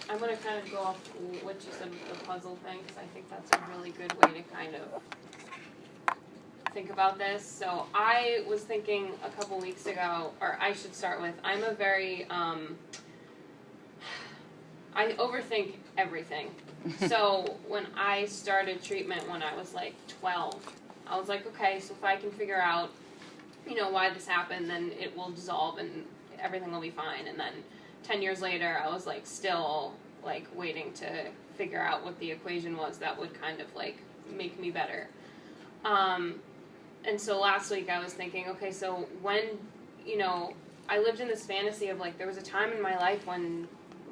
I'm going to kind of go off what you said with the puzzle thing, because I think that's a really good way to kind of think about this. So I was thinking a couple weeks ago, or I should start with, I'm a very, I overthink everything. So when I started treatment when I was like 12, I was like, okay, so if I can figure out, why this happened, then it will dissolve and everything will be fine. And then 10 years later, I was like still like waiting to figure out what the equation was that would kind of like make me better. And so last week I was thinking, okay, so when, I lived in this fantasy of like, there was a time in my life when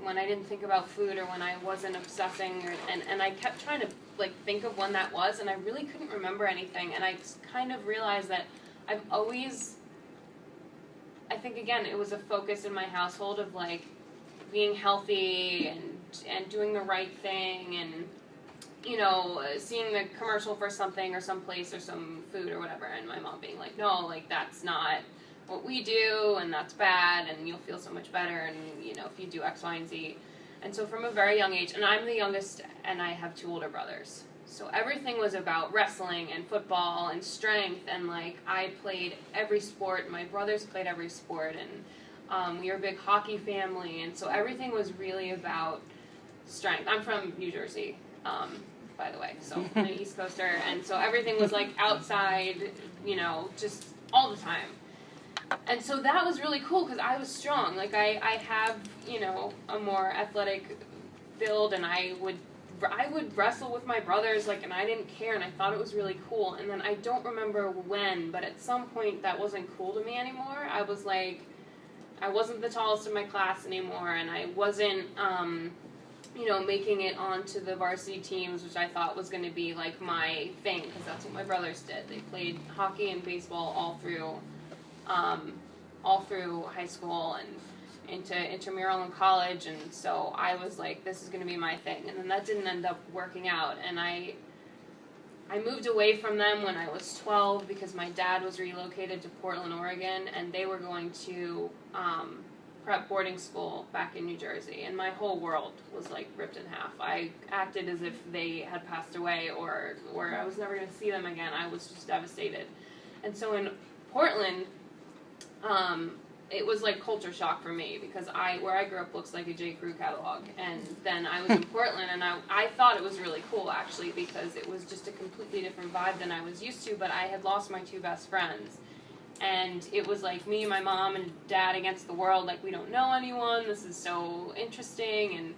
I didn't think about food or when I wasn't obsessing, and I kept trying to like think of when that was, and I really couldn't remember anything. And I kind of realized that I've always, I think again, it was a focus in my household of like being healthy and doing the right thing, and seeing the commercial for something or some place or some food or whatever, and my mom being like, no, like that's not what we do, and that's bad, and you'll feel so much better, and if you do X, Y, and Z. And so from a very young age, and I'm the youngest, and I have 2 older brothers, so everything was about wrestling and football and strength, and like I played every sport, my brothers played every sport, and we were a big hockey family, and so everything was really about strength. I'm from New Jersey, by the way, so I'm an East Coaster, and so everything was like outside, just all the time. And so that was really cool because I was strong. Like I have, a more athletic build, and I would wrestle with my brothers, like, and I didn't care, and I thought it was really cool. And then I don't remember when, but at some point that wasn't cool to me anymore. I was like, I wasn't the tallest in my class anymore, and I wasn't, making it onto the varsity teams, which I thought was going to be like my thing, because that's what my brothers did. They played hockey and baseball all through high school and into intramural and college, and so I was like, this is going to be my thing. And then that didn't end up working out, and I moved away from them when I was 12 because my dad was relocated to Portland, Oregon, and they were going to prep boarding school back in New Jersey, and my whole world was like ripped in half. I acted as if they had passed away or I was never going to see them again. I was just devastated. And so in Portland, it was like culture shock for me because where I grew up looks like a J. Crew catalog, and then I was in Portland, and I thought it was really cool actually because it was just a completely different vibe than I was used to, but I had lost my 2 best friends, and it was like me, my mom, and dad against the world, like we don't know anyone, this is so interesting. And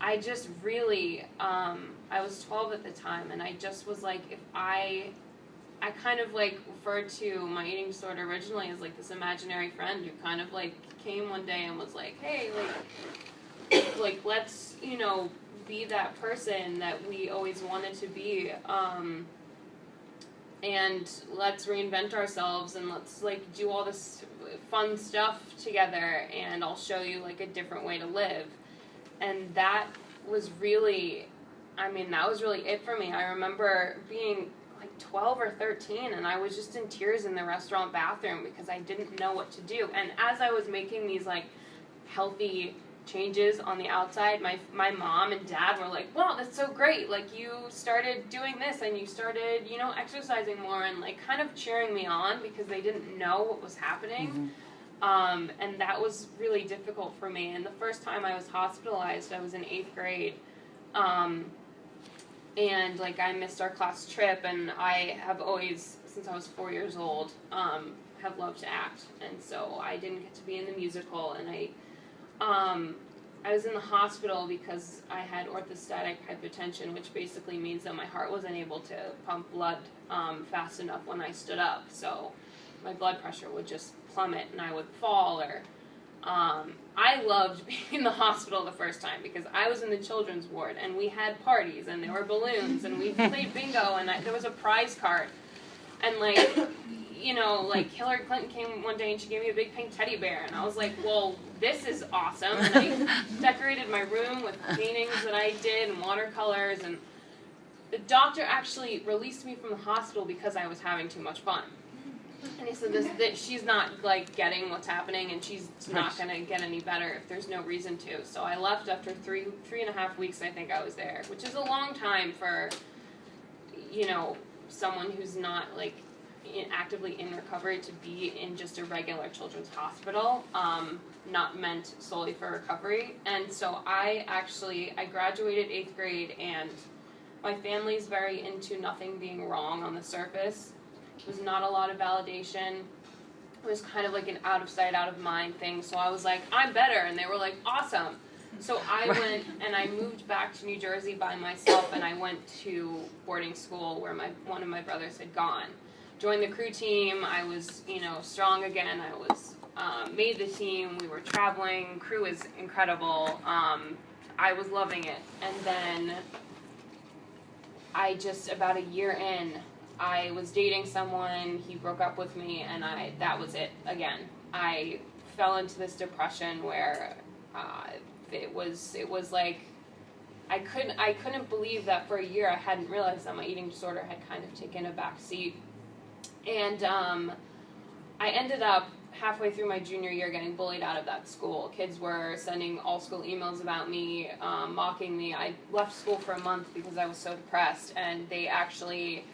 I just really, I was 12 at the time, and I just was like, if I kind of like referred to my eating disorder originally as like this imaginary friend who kind of like came one day and was like, hey, like let's, be that person that we always wanted to be, and let's reinvent ourselves, and let's like do all this fun stuff together, and I'll show you like a different way to live. And that was really, that was really it for me. I remember being like 12 or 13, and I was just in tears in the restaurant bathroom because I didn't know what to do. And as I was making these like healthy changes on the outside, my mom and dad were like, wow, that's so great, like you started doing this and you started exercising more, and like kind of cheering me on because they didn't know what was happening. And that was really difficult for me. And the first time I was hospitalized, I was in 8th grade, and like I missed our class trip, and I have always, since I was 4 years old, have loved to act, and so I didn't get to be in the musical, and I was in the hospital because I had orthostatic hypotension, which basically means that my heart wasn't able to pump blood fast enough when I stood up, so my blood pressure would just plummet and I would fall. Or I loved being in the hospital the first time because I was in the children's ward, and we had parties, and there were balloons, and we played bingo, and there was a prize card, and like Hillary Clinton came one day and she gave me a big pink teddy bear, and I was like, well, this is awesome. And I decorated my room with paintings that I did and watercolors, and the doctor actually released me from the hospital because I was having too much fun. And he said that she's not, like, getting what's happening, and she's not going to get any better if there's no reason to. So I left after three and a half weeks, I think I was there, which is a long time for, you know, someone who's not, like, actively in recovery to be in just a regular children's hospital, not meant solely for recovery. And so I graduated 8th grade, and my family's very into nothing being wrong on the surface. It was not a lot of validation. It was kind of like an out of sight, out of mind thing. So I was like, I'm better. And they were like, awesome. So I went and I moved back to New Jersey by myself, and I went to boarding school where one of my brothers had gone. Joined the crew team. I was, you know, strong again. I was made the team. We were traveling. Crew is incredible. I was loving it. And then about a year in, I was dating someone. He broke up with me, and that was it again. I fell into this depression where it was like I couldn't believe that for a year I hadn't realized that my eating disorder had kind of taken a back seat. And I ended up halfway through my junior year getting bullied out of that school. Kids were sending all school emails about me, mocking me. I left school for a month because I was so depressed, and they actually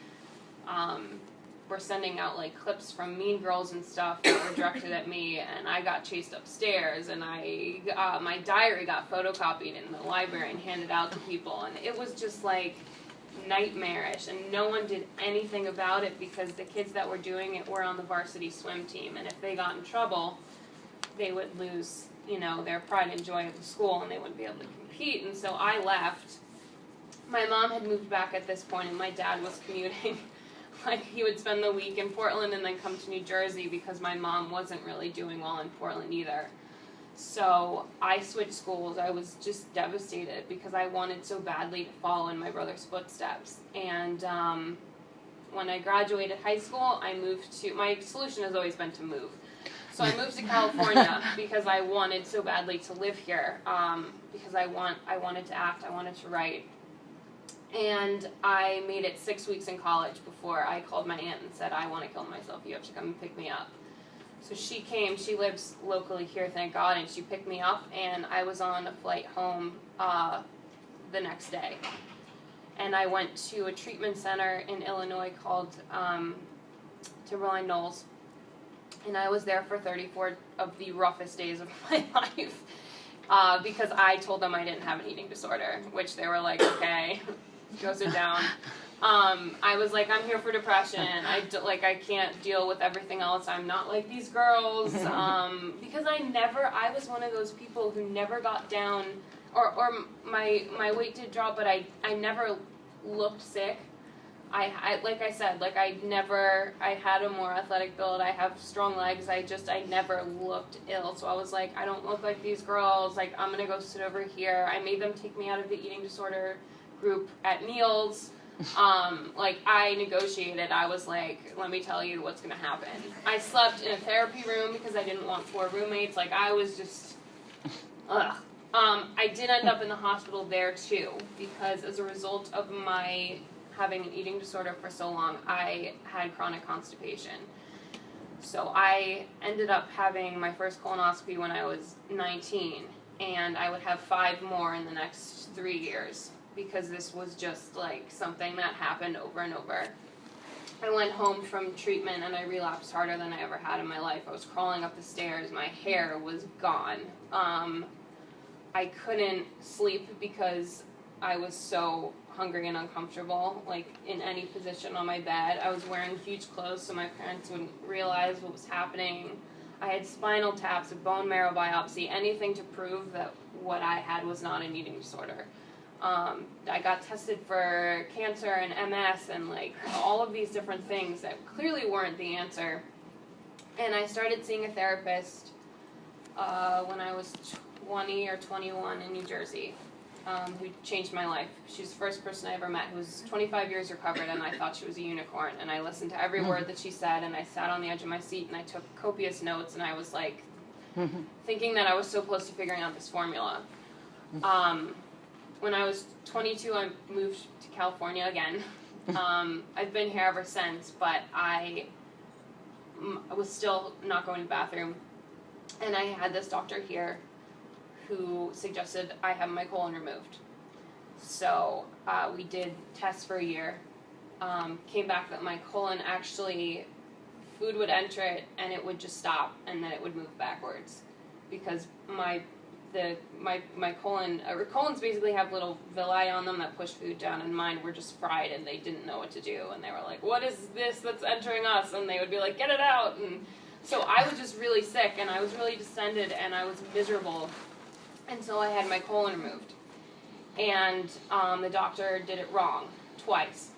were sending out, like, clips from Mean Girls and stuff that were directed at me, and I got chased upstairs, and my diary got photocopied in the library and handed out to people, and it was just, like, nightmarish, and no one did anything about it because the kids that were doing it were on the varsity swim team, and if they got in trouble, they would lose, you know, their pride and joy of the school, and they wouldn't be able to compete. And so I left. My mom had moved back at this point, and my dad was commuting. Like, he would spend the week in Portland and then come to New Jersey because my mom wasn't really doing well in Portland either. So I switched schools. I was just devastated because I wanted so badly to follow in my brother's footsteps. And when I graduated high school, my solution has always been to move. So I moved to California because I wanted so badly to live here, because I wanted to act, I wanted to write. And I made it 6 weeks in college before I called my aunt and said, I want to kill myself, you have to come and pick me up. So she came, she lives locally here, thank God, and she picked me up, and I was on a flight home the next day. And I went to a treatment center in Illinois called Timberline Knolls, and I was there for 34 of the roughest days of my life because I told them I didn't have an eating disorder, which they were like, okay, go sit down. I was like, I'm here for depression. I can't deal with everything else. I'm not like these girls. Because I was one of those people who never got down, or my weight did drop, but I never looked sick. I had a more athletic build. I have strong legs. I never looked ill. So I was like, I don't look like these girls. Like, I'm going to go sit over here. I made them take me out of the eating disorder group at Neil's. I negotiated. I was like, let me tell you what's going to happen. I slept in a therapy room because I didn't want 4 roommates. Like, I was just, ugh. I did end up in the hospital there too, because as a result of my having an eating disorder for so long, I had chronic constipation. So I ended up having my first colonoscopy when I was 19, and I would have 5 more in the next 3 years, because this was just like something that happened over and over. I went home from treatment and I relapsed harder than I ever had in my life. I was crawling up the stairs, my hair was gone. I couldn't sleep because I was so hungry and uncomfortable, like in any position on my bed. I was wearing huge clothes so my parents wouldn't realize what was happening. I had spinal taps, a bone marrow biopsy, anything to prove that what I had was not an eating disorder. I got tested for cancer and MS and like all of these different things that clearly weren't the answer. And I started seeing a therapist when I was 20 or 21 in New Jersey, who changed my life. She's the first person I ever met who was 25 years recovered, and I thought she was a unicorn. And I listened to every word that she said, and I sat on the edge of my seat and I took copious notes, and I was like thinking that I was so close to figuring out this formula. When I was 22, I moved to California again. I've been here ever since, but I was still not going to the bathroom. And I had this doctor here who suggested I have my colon removed. So we did tests for a year. Came back that my colon actually, food would enter it and it would just stop and then it would move backwards. Because my colon, colons basically have little villi on them that push food down, and mine were just fried and they didn't know what to do. And they were like, what is this that's entering us? And they would be like, get it out. And so I was just really sick and I was really distended and I was miserable. And so I had my colon removed. And the doctor did it wrong twice.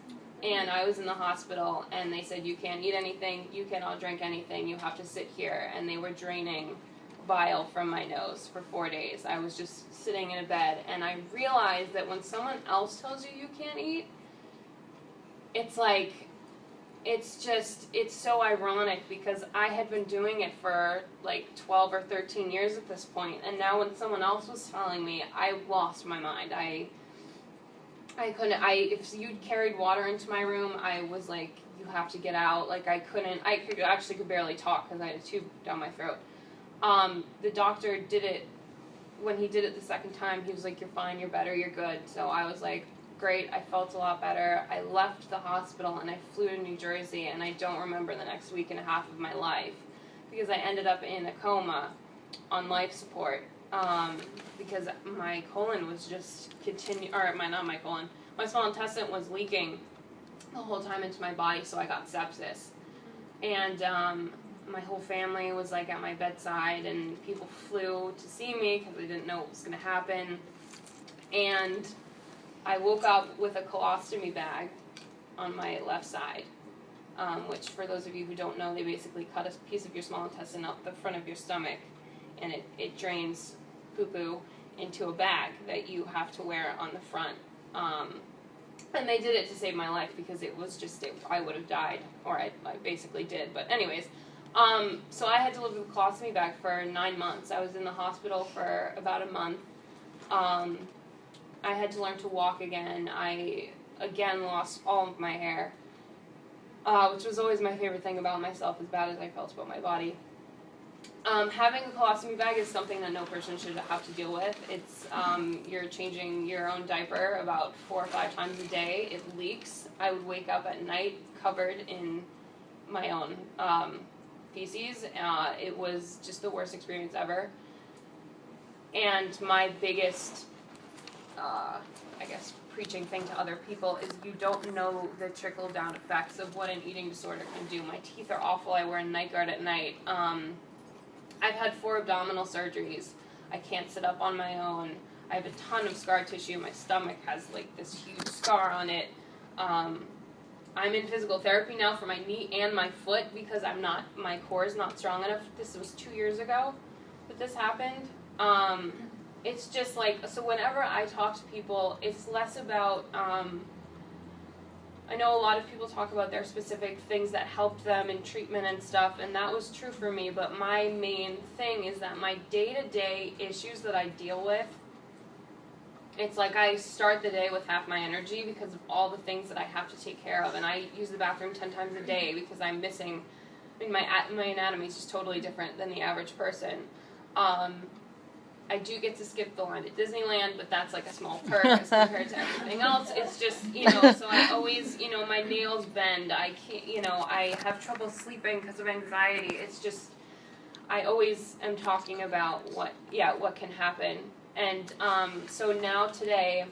And I was in the hospital and they said, you can't eat anything, you cannot drink anything, you have to sit here. And they were draining bile from my nose for 4 days. I was just sitting in a bed, and I realized that when someone else tells you you can't eat, it's like, it's so ironic, because I had been doing it for like 12 or 13 years at this point, and now when someone else was telling me, I lost my mind. I couldn't, if you carried water into my room, I was like, you have to get out. Like I could barely talk because I had a tube down my throat. The doctor did it, when he did it the second time, he was like, you're fine, you're better, you're good. So I was like, great, I felt a lot better. I left the hospital and I flew to New Jersey, and I don't remember the next week and a half of my life because I ended up in a coma on life support, because my colon was just my small intestine was leaking the whole time into my body, so I got sepsis. And my whole family was like at my bedside, and people flew to see me because they didn't know what was going to happen. And I woke up with a colostomy bag on my left side, which for those of you who don't know, they basically cut a piece of your small intestine out the front of your stomach, and it drains poo-poo into a bag that you have to wear on the front. And they did it to save my life because it was just, I would have died, or I basically did. But anyways, so I had to live with a colostomy bag for 9 months. I was in the hospital for about a month. I had to learn to walk again. I, again, lost all of my hair, which was always my favorite thing about myself, as bad as I felt about my body. Having a colostomy bag is something that no person should have to deal with. It's, you're changing your own diaper about 4 or 5 times a day. It leaks. I would wake up at night covered in my own feces. It was just the worst experience ever. And my biggest, I guess, preaching thing to other people is you don't know the trickle-down effects of what an eating disorder can do. My teeth are awful. I wear a night guard at night. I've had 4 abdominal surgeries. I can't sit up on my own. I have a ton of scar tissue. My stomach has like this huge scar on it. I'm in physical therapy now for my knee and my foot because my core is not strong enough. This was 2 years ago that this happened. It's just like, so whenever I talk to people, it's less about, I know a lot of people talk about their specific things that helped them in treatment and stuff, and that was true for me, but my main thing is that my day-to-day issues that I deal with, it's like I start the day with half my energy because of all the things that I have to take care of, and I use the bathroom 10 times a day because I'm missing, I mean, my anatomy is just totally different than the average person. I do get to skip the line at Disneyland, but that's like a small perk as compared to everything else. It's just, so I always, my nails bend. I can't, I have trouble sleeping because of anxiety. It's just, I always am talking about what can happen. And so now today,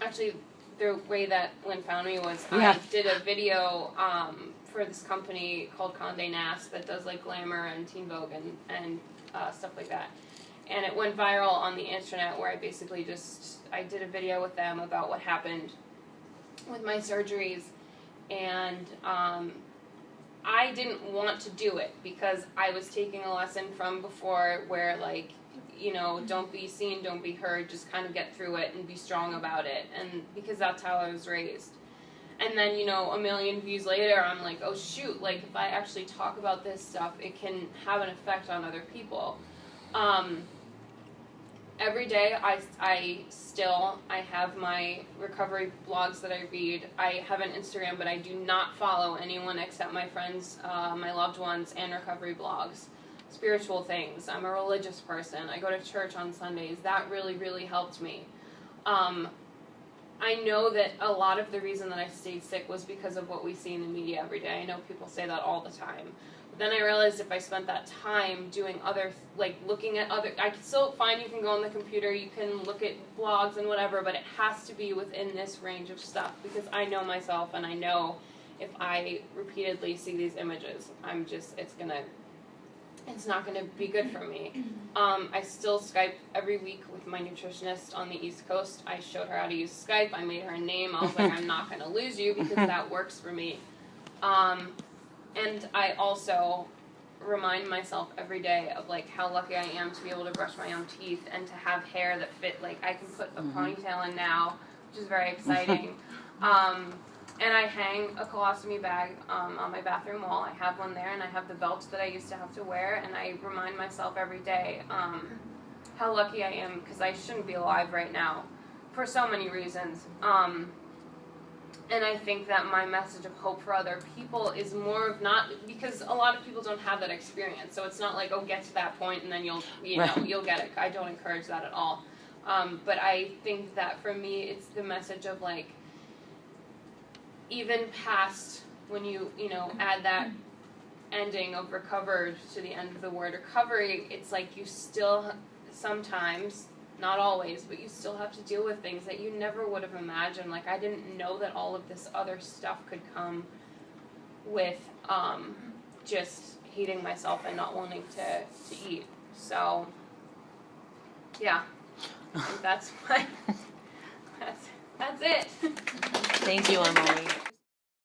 actually, the way that Lynn found me was I did a video for this company called Condé Nast that does like Glamour and Teen Vogue and stuff like that. And it went viral on the internet where I basically I did a video with them about what happened with my surgeries. And I didn't want to do it because I was taking a lesson from before where like, don't be seen, don't be heard, just kind of get through it and be strong about it. And because that's how I was raised. And then, a million views later, I'm like, oh shoot, like if I actually talk about this stuff, it can have an effect on other people. every day I have my recovery blogs that I read. I have an Instagram, but I do not follow anyone except my friends, my loved ones, and recovery blogs. Spiritual things. I'm a religious person. I go to church on Sundays. That really, really helped me. I know that a lot of the reason that I stayed sick was because of what we see in the media every day. I know people say that all the time. But then I realized if I spent that time doing other, like looking at other, I can still find you can go on the computer, you can look at blogs and whatever, but it has to be within this range of stuff because I know myself and I know if I repeatedly see these images, it's not going to be good for me. I still Skype every week with my nutritionist on the East Coast. I showed her how to use Skype. I made her a name. I was like, I'm not going to lose you because that works for me. And I also remind myself every day of like how lucky I am to be able to brush my own teeth and to have hair that fit. Like I can put a ponytail in now, which is very exciting. And I hang a colostomy bag on my bathroom wall. I have one there, and I have the belt that I used to have to wear, and I remind myself every day how lucky I am, because I shouldn't be alive right now for so many reasons. And I think that my message of hope for other people is more of not, because a lot of people don't have that experience, so it's not like, oh, get to that point and then you'll get it. I don't encourage that at all. But I think that for me, it's the message of like, even past when you add that ending of recovered to the end of the word recovery, it's like you still sometimes, not always, but you still have to deal with things that you never would have imagined. Like I didn't know that all of this other stuff could come with just hating myself and not wanting to eat. So yeah, I think that's it. Thank you, Emily.